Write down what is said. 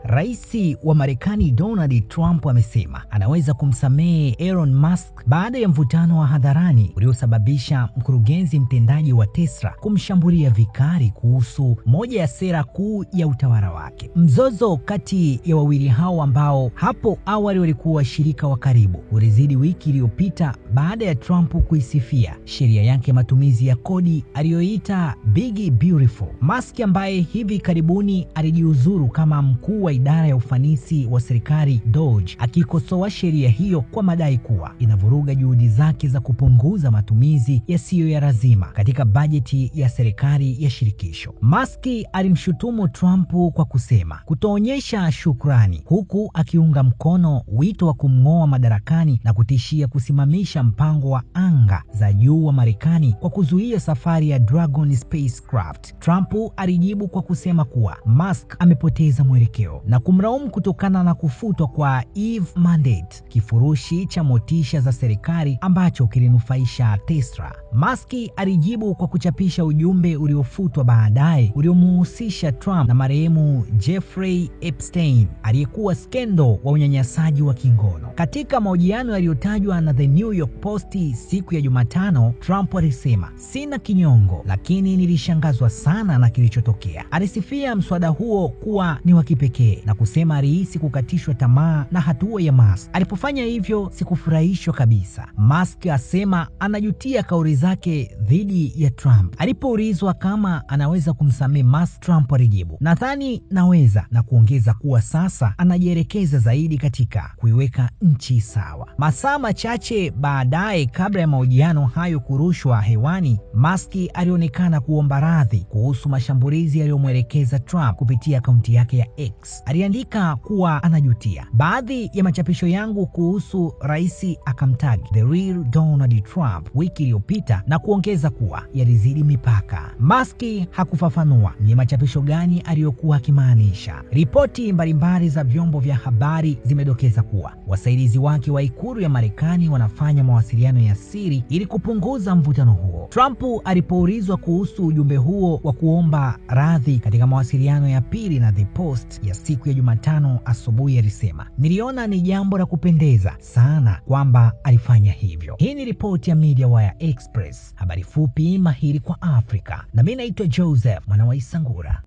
Rais wa Marekani Donald Trump amesema anaweza kumsamehe Elon Musk baada ya mvutano wa hadharani uliosababisha mkurugenzi mtendaji wa Tesla kumshambulia vikali kuhusu moja ya sera kuu ya utawala wake. Mzozo kati ya wawili hao ambao hapo awali walikuwa washirika wa karibu ulizidi wiki iliyopita baada ya Trump kuisifia sheria yake matumizi ya kodi aliyoita Big Beautiful. Musk ambaye hivi karibuni alijiuzuru kama mkuu wa idara ya ufanisi wa serikali DOGE, akikosoa sheria hiyo kwa madai kuwa inavuruga juhudi zake za kupunguza matumizi yasiyo ya lazima katika bajeti ya serikali ya shirikisho. Musk alimshutumu Trump kwa kusema kutoonyesha shukrani, huku akiunga mkono wito wa kumng'oa madarakani na kutishia kusimamisha mpango wa anga za juu wa Marekani kwa kuzuia safari ya Dragon spacecraft. Trump alijibu kwa kusema kuwa Musk amepoteza mwelekeo na kumlaumu kutokana na kufutwa kwa EV mandate, kifurushi cha motisha za serikali ambacho kilinufaisha Tesla. Musk alijibu kwa kuchapisha ujumbe uliofutwa baadaye uliomuhusisha Trump na marehemu Jeffrey Epstein aliyekuwa skendo wa unyanyasaji wa kingono. Katika mahojiano yaliyotajwa na The New York Post siku ya Jumatano, Trump alisema, "Sina kinyongo, lakini nilishangazwa sana na kilichotokea." Alisifia mswada huo kuwa ni wa kipekee na kusema alihisi kukatishwa tamaa na hatua ya Musk. Alipofanya hivyo, sikufurahishwa kabisa. Musk asema anajutia kauli zake dhidi ya Trump. Alipoulizwa kama anaweza kumsamehe Musk, Trump alijibu, "Nadhani naweza," na kuongeza kuwa sasa anajielekeza zaidi katika kuiweka nchi sawa. Masaa machache baadaye, kabla ya mahojiano hayo kurushwa hewani, Musk alionekana kuomba radhi kuhusu mashambulizi yaliyomwelekeza Trump kupitia akaunti yake ya X. Aliandika kuwa anajutia baadhi ya machapisho yangu kuhusu rais, akamtag The Real Donald Trump wiki iliyopita na kuongeza kuwa yalizidi mipaka. Musk hakufafanua ni machapisho gani aliyokuwa akimaanisha. Ripoti mbalimbali za vyombo vya habari zimedokeza kuwa wasaidizi wake wa ikulu ya Marekani wanafanya mawasiliano ya siri ili kupunguza mvutano huo. Trump alipoulizwa kuhusu ujumbe huo wa kuomba radhi katika mawasiliano ya pili na The Post ya siku ya Jumatano asubuhi, alisema, "Niliona ni jambo la kupendeza sana kwamba alifanya hivyo." Hii ni ripoti ya MediaWire Express, habari fupi mahiri kwa Afrika, na mimi naitwa Joseph Mwana wa Isangura.